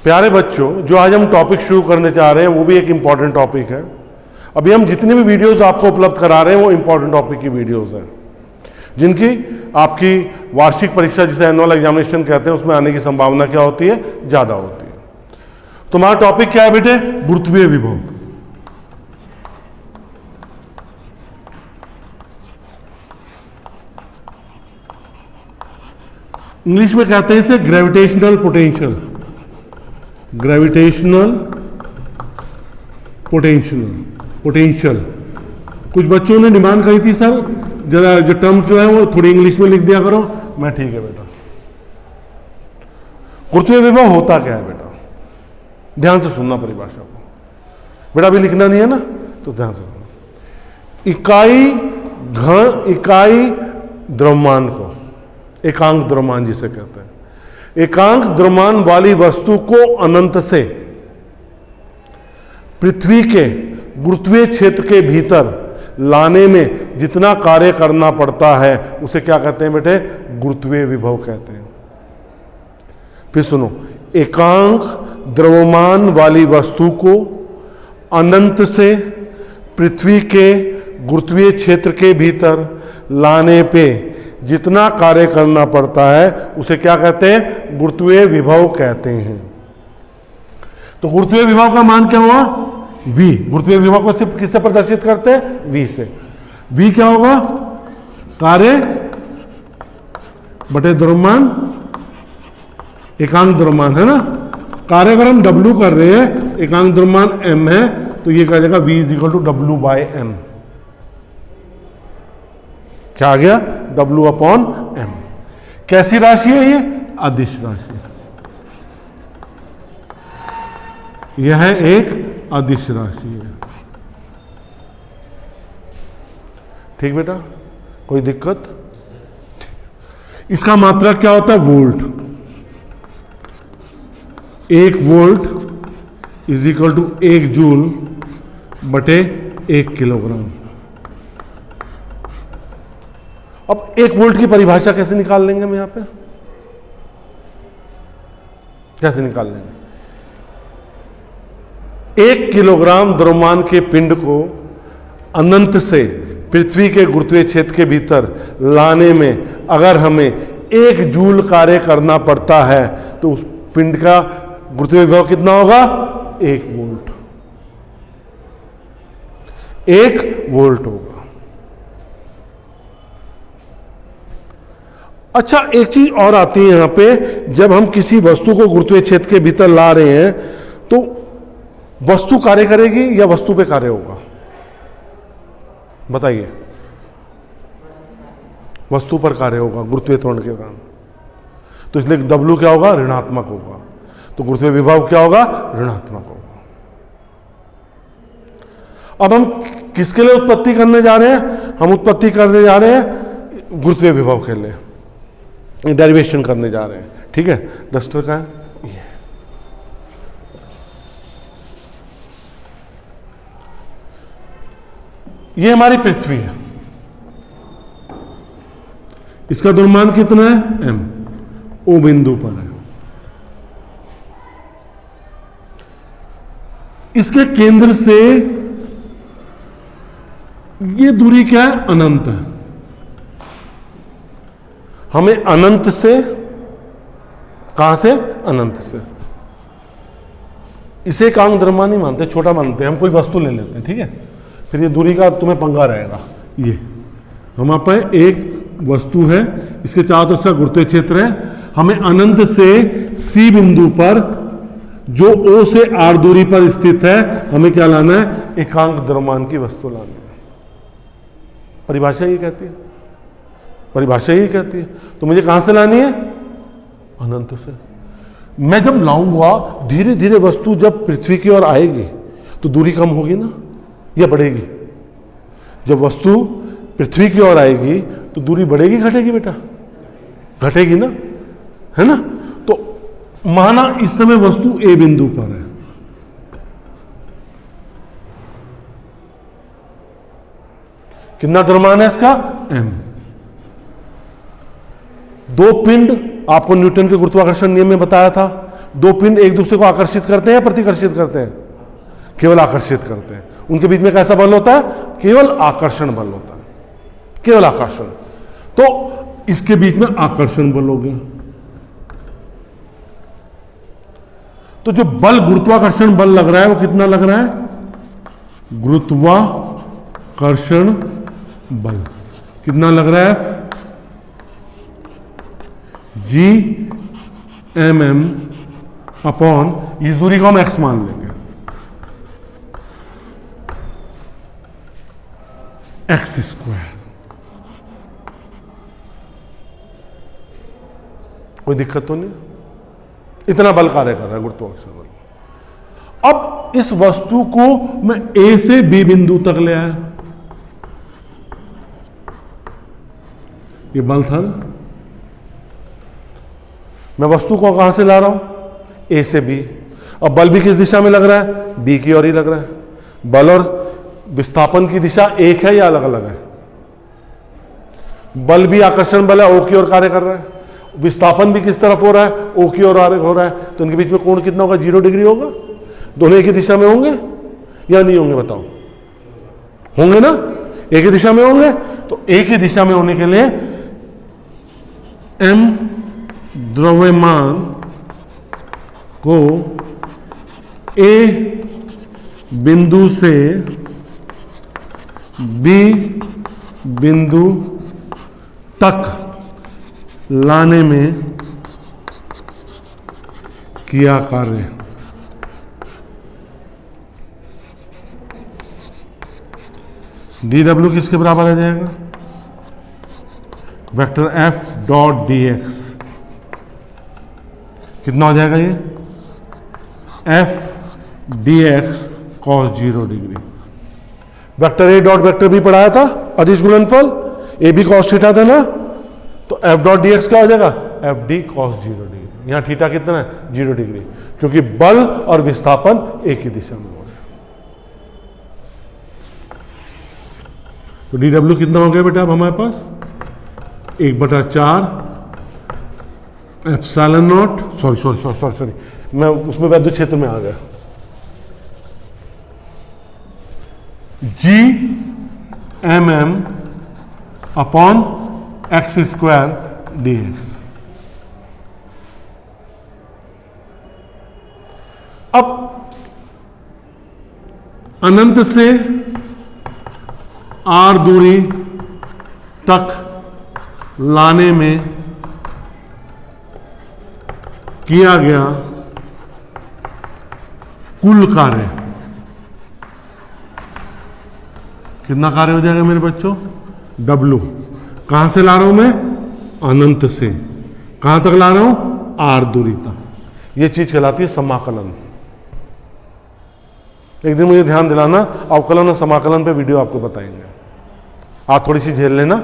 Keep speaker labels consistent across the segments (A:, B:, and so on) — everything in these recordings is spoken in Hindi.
A: प्यारे बच्चों, जो आज हम टॉपिक शुरू करने जा रहे हैं वो भी एक इंपॉर्टेंट टॉपिक है। अभी हम जितनी भी वीडियोस आपको उपलब्ध करा रहे हैं वो इंपॉर्टेंट टॉपिक की वीडियोस हैं, जिनकी आपकी वार्षिक परीक्षा जिसे एनुअल एग्जामिनेशन कहते हैं उसमें आने की संभावना क्या होती है, ज़्यादा होती है। तुम्हारा टॉपिक क्या है बेटे? गुरुत्वीय विभव। इंग्लिश में कहते हैं इसे ग्रेविटेशनल पोटेंशियल। Gravitational potential. कुछ बच्चों ने डिमांड करी थी, सर जरा जो टर्म जो है वो थोड़ी इंग्लिश में लिख दिया करो। मैं ठीक है बेटा। गुरुत्वीय विभव होता क्या है बेटा? ध्यान से सुनना परिभाषा को बेटा, अभी लिखना नहीं है ना, तो ध्यान से सुनना। इकाई द्रव्यमान को, एकांक द्रव्यमान जिसे कहते हैं, एकांक द्रव्यमान वाली वस्तु को अनंत से पृथ्वी के गुरुत्वीय क्षेत्र के भीतर लाने में जितना कार्य करना पड़ता है उसे क्या कहते हैं बेटे? गुरुत्वीय विभव कहते हैं। फिर सुनो, एकांक द्रव्यमान वाली वस्तु को अनंत से पृथ्वी के गुरुत्वीय क्षेत्र के भीतर लाने पे जितना कार्य करना पड़ता है उसे क्या कहते हैं? गुरुत्वीय विभव कहते हैं। तो गुरुत्वीय विभव का मान क्या हुआ? v। गुरुत्वीय विभव को किससे प्रदर्शित करते हैं? v से। v क्या होगा? कार्य बटे द्रव्यमान, एकांक द्रव्यमान है ना। कार्य अगर हम w कर रहे हैं, एकांक द्रव्यमान m है, तो ये कह जाएगा v is equal to w by m। क्या आ गया? W upon m। कैसी राशि है ये? अदिश राशि। यह एक अदिश राशि है। ठीक बेटा, कोई दिक्कत? इसका मात्रक क्या होता है? Volt. 1 volt is equal to 1 joule बटे 1 किलोग्राम। अब 1 वोल्ट की परिभाषा कैसे निकाल लेंगे हम? यहां पे कैसे निकाल लेंगे? 1 किलोग्राम द्रव्यमान के पिंड को अनंत से पृथ्वी के गुरुत्वीय क्षेत्र के भीतर लाने में अगर हमें 1 जूल कार्य करना पड़ता है तो उस पिंड का गुरुत्वीय विभव कितना होगा? 1 वोल्ट। 1 वोल्ट होगा। अच्छा, एक चीज और आती है यहां पे, जब हम किसी वस्तु को गुरुत्वीय क्षेत्र के भीतर ला रहे हैं तो वस्तु कार्य करेगी या वस्तु पे कार्य होगा? बताइए। वस्तु पर कार्य होगा गुरुत्वीय त्वरण के कारण, तो इसलिए W क्या होगा? ऋणात्मक होगा। तो गुरुत्वीय विभव क्या होगा? ऋणात्मक होगा। अब हम किसके लिए उत्पत्ति करने जा रहे हैं? हम उत्पत्ति करने जा रहे हैं गुरुत्वीय विभव के लिए, डेरिवेशन करने जा रहे हैं। ठीक है, डस्टर का है ये हमारी पृथ्वी है। इसका द्रव्यमान कितना है? m। O बिंदु पर है। इसके केंद्र से ये दूरी क्या है? अनंत है। हमें अनंत से, कहां से? अनंत से। इसे एकांक द्रव्यमान नहीं मानते, छोटा मानते हैं। हम कोई वस्तु ले लेते हैं, ठीक है, फिर ये दूरी का तुम्हें पंगा रहेगा। ये हम आप एक वस्तु है, इसके चारों तरफ से गुरुत्वीय क्षेत्र है, हमें अनंत से C बिंदु पर जो O से R दूरी पर स्थित है हमें क्या लाना है? एकांक द्रव्यमान की वस्तु लानी है। परिभाषा ये कहती है, परिभाषा यही कहती है। तो मुझे कहां से लानी है? अनंत से। मैं जब लाऊंगा, धीरे धीरे वस्तु जब पृथ्वी की ओर आएगी तो दूरी कम होगी ना या बढ़ेगी? जब वस्तु पृथ्वी की ओर आएगी तो दूरी बढ़ेगी घटेगी बेटा? घटेगी ना, है ना। तो माना इस समय वस्तु A बिंदु पर है, कितना द्रव्यमान है इसका? m। दो पिंड, आपको न्यूटन के गुरुत्वाकर्षण नियम में बताया था, दो पिंड एक दूसरे को आकर्षित करते हैं, प्रतिकर्षित करते हैं, केवल आकर्षित करते हैं। उनके बीच में कैसा बल होता है? केवल आकर्षण बल होता है, केवल आकर्षण। तो इसके बीच में आकर्षण बल हो गया। तो जो बल गुरुत्वाकर्षण बल लग रहा है वो कितना लग रहा है? गुरुत्वाकर्षण बल कितना लग रहा है? Gmm अपॉन, इस दूरी को हम x मान लेंगे, x स्क्वायर। कोई दिक्कत तो नहीं? इतना बल कार्य कर रहा है गुरुत्वाकर्षण बल। अब इस वस्तु को मैं A से B बिंदु तक ले आया, ये बल था ना। मैं वस्तु को कहां से ला रहा हूं? A से B। अब बल भी किस दिशा में लग रहा है? B की ओर ही लग रहा है। बल और विस्थापन की दिशा एक है या अलग अलग है? बल भी आकर्षण बल है, O की ओर कार्य कर रहा है। विस्थापन भी किस तरफ हो रहा है? O की ओर हो रहा है। तो इनके बीच में कोण कितना होगा? 0 डिग्री होगा। दोनों एक ही दिशा में होंगे या नहीं होंगे? बताओ, होंगे ना? एक ही दिशा में होंगे। तो एक ही दिशा में होने के लिए m द्रव्यमान को A बिंदु से B बिंदु तक लाने में किया कार्य। dw किसके बराबर आ जाएगा? Vector f dot dx। कितना हो जाएगा ये? f dx cos 0 degree. Vector a dot vector b पढ़ाया था, अदिश गुणनफल, ए बी cos थीटा था ना। तो f डॉट dx क्या हो जाएगा? f d cos 0 degree. यहां थीटा कितना है? 0 डिग्री, क्योंकि बल और विस्थापन एक ही दिशा में हो रहे हैं। तो dw कितना हो गया बेटा अब हमारे पास? 1/4 एप्सिलॉन नॉट, सॉरी, मैं उसमें वैद्युत क्षेत्र में आ गया। Gmm upon x square dx। अब अनंत से r दूरी तक लाने में किया गया कुल कार्य कितना कार्य हो जाएगा मेरे बच्चों? W। कहां से ला रहा हूं मैं? अनंत से। कहां तक ला रहा हूं? r दूरी तक। यह चीज कहलाती है समाकलन। एक दिन मुझे ध्यान दिलाना, अवकलन और समाकलन पे वीडियो आपको बताएंगे। आप थोड़ी सी झेल लेना,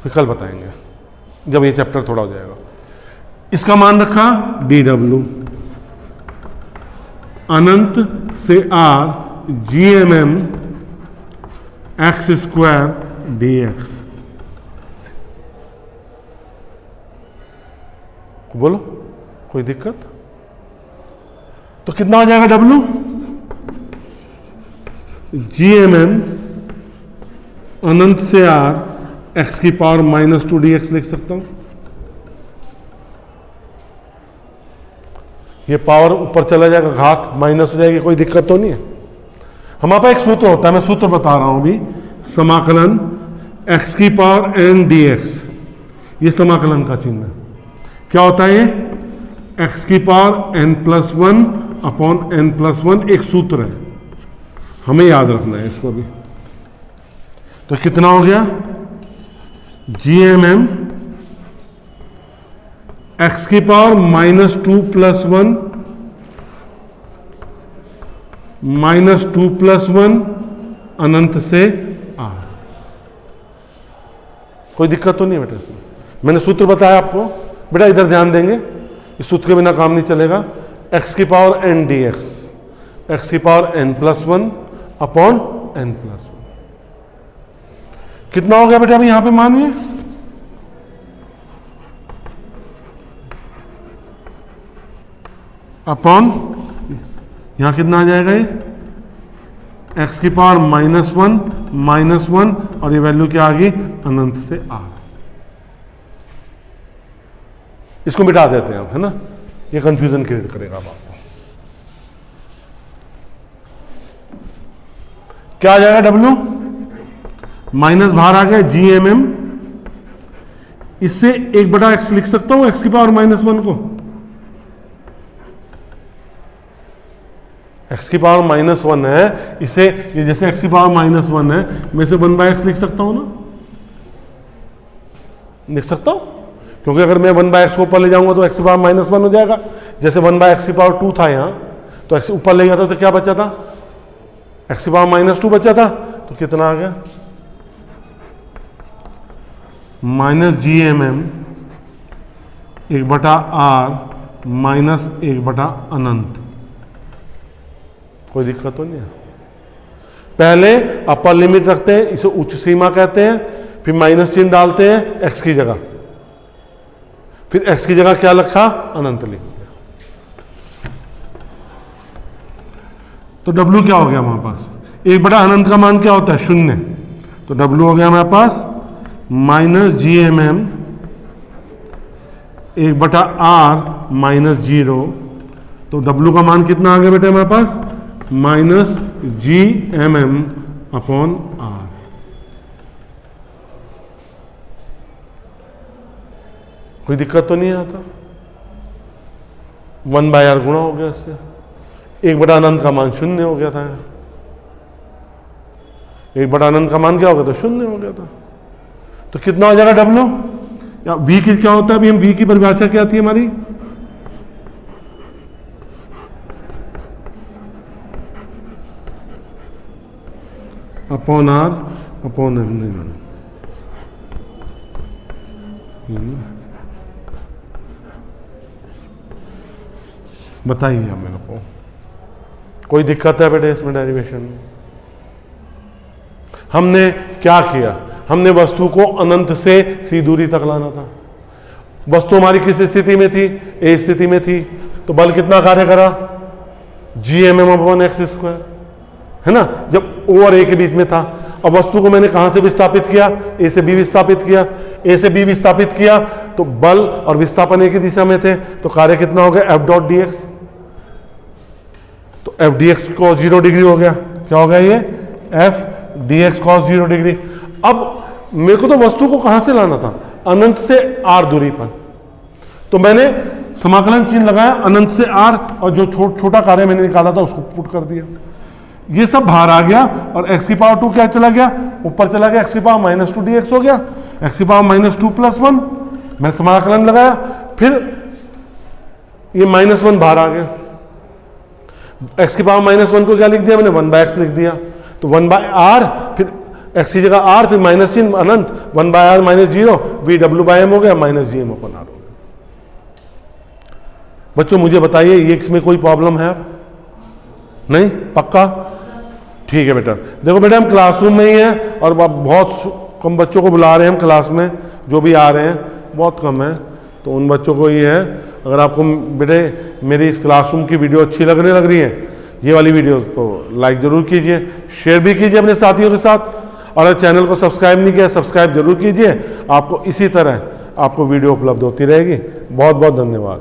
A: फिर कल बताएंगे जब ये चैप्टर थोड़ा हो जाएगा। इसका मान रखा dw, अनंत से r Gmm x square dx। बोलो, कोई दिक्कत? तो कितना हो जाएगा W? Gmm अनंत से r x की पावर -2 dx लिख सकता हूं। ये पावर ऊपर चला जाएगा, घात माइनस हो जाएगी, कोई दिक्कत तो नहीं है। हमारे पास एक सूत्र होता है, मैं सूत्र बता रहा हूं अभी। समाकलन x की पावर n dx, ये समाकलन का चिन्ह है। क्या होता है ये? x की पावर n+1 अपॉन n+1 एक सूत्र है, हमें याद रखना है इसको भी। तो कितना हो गया? Gmm x की पावर -2+1 अनंत से r। कोई दिक्कत तो नहीं है बेटा इसमें? मैंने सूत्र बताया आपको, बेटा इधर ध्यान देंगे, इस सूत्र के बिना काम नहीं चलेगा। x की पावर n dx, x की पावर n+1 अपॉन n+1। कितना हो गया बेटा अभी यहां पे मानिए? अपॉन यहां कितना आ जाएगा ये x की पावर -1 और ये वैल्यू क्या आ गई अनंत से r। इसको मिटा देते हैं अब, है ना, ये कंफ्यूजन क्रिएट करेगा अब आपको। क्या आ जाएगा W माइनस बाहर आ गया GMM, इससे 1/x लिख सकता हूं x की पावर -1 को, x की पावर -1 है, इसे ये जैसे x की पावर -1 है, मैं इसे 1/x लिख सकता हूं ना, लिख सकता हूं, क्योंकि अगर मैं 1/x को ऊपर ले जाऊंगा तो x की पावर -1 हो जाएगा। जैसे 1/x की पावर 2 था यहां, तो x ऊपर ले जाता तो क्या बचा था, x की पावर -2 बचा था, तो कितना आ गया -GMM 1/r -1 अनंत। कोई दिक्कत तो नहीं है। पहले अपर लिमिट रखते हैं, इसे उच्च सीमा कहते हैं, फिर माइनस चिन्ह डालते हैं x की जगह, फिर x की जगह क्या लिखा अनंत लिख दिया। तो W क्या हो गया हमारे पास, 1 अनंत का मान क्या होता है 0, तो W हो गया हमारे पास -GMM 1/r -0, तो W का मान कितना आ गया बेटे हमारे पास -GMM अपॉन r। कोई दिक्कत तो नहीं आता, 1/r गुणा हो गया इससे, 1 अनंत का मान 0 हो गया था, 1 अनंत का मान क्या हो गया था 0 हो गया था। तो कितना हो जाएगा W या V की क्या होता है, अभी हम V की परिभाषा क्या आती है हमारी, अपॉन r अपॉन m। बताइए आप मेरे को, कोई दिक्कत है बेटे इसमें डेरिवेशन में। हमने क्या किया, हमने वस्तु को अनंत से सी दूरी तक लाना था। वस्तु हमारी किस स्थिति में थी, ए स्थिति में थी, तो बल कितना कार्य करा GMM अपॉन x², है ना, जब O और A के बीच में था। अब वस्तु को मैंने कहां से विस्थापित किया, A से B विस्थापित किया, A से B विस्थापित किया, तो बल और विस्थापन एक ही दिशा में थे, तो कार्य कितना हो गया F.dx, तो F.dx को 0 डिग्री हो गया, क्या हो गया ये F.dx cos 0 डिग्री। अब मेरे को तो वस्तु को कहां से लाना था, अनंत से r दूरी पर, तो मैंने समाकलन चिन्ह लगाया अनंत से r, और जो छोटा कार्य मैंने निकाला था उसको पुट कर दिया, ये सब बाहर आ गया, और x की पावर 2 क्या चला गया ऊपर चला गया, x की पावर -2 dx हो गया, x की पावर -2 + 1, मैंने समाकलन लगाया, फिर ये -1 बाहर आ गया, x की पावर -1 को क्या लिख दिया मैंने 1/x लिख दिया, तो 1/r, फिर x की जगह r, फिर माइनस चिन्ह अनंत, 1/r -0 VW/m हो गया -GM अपॉन r हो गया। बच्चों मुझे बताइए ये इसमें कोई प्रॉब्लम है आप नहीं, पक्का ठीक है बेटा। देखो बेटा हम क्लासरूम में ही हैं, और बहुत कम बच्चों को बुला रहे हैं हम क्लास में, जो भी आ रहे हैं बहुत कम है, तो उन बच्चों को ये है, अगर आपको बेटे मेरी इस क्लासरूम की वीडियो अच्छी लगने लग रही है, ये वाली वीडियोस, तो लाइक जरूर कीजिए, शेयर भी कीजिए अपने साथियों के साथ, और अगर चैनल को सब्सक्राइब नहीं किया सब्सक्राइब जरूर कीजिए, आपको इसी तरह आपको वीडियो उपलब्ध होती रहेगी। बहुत बहुत धन्यवाद।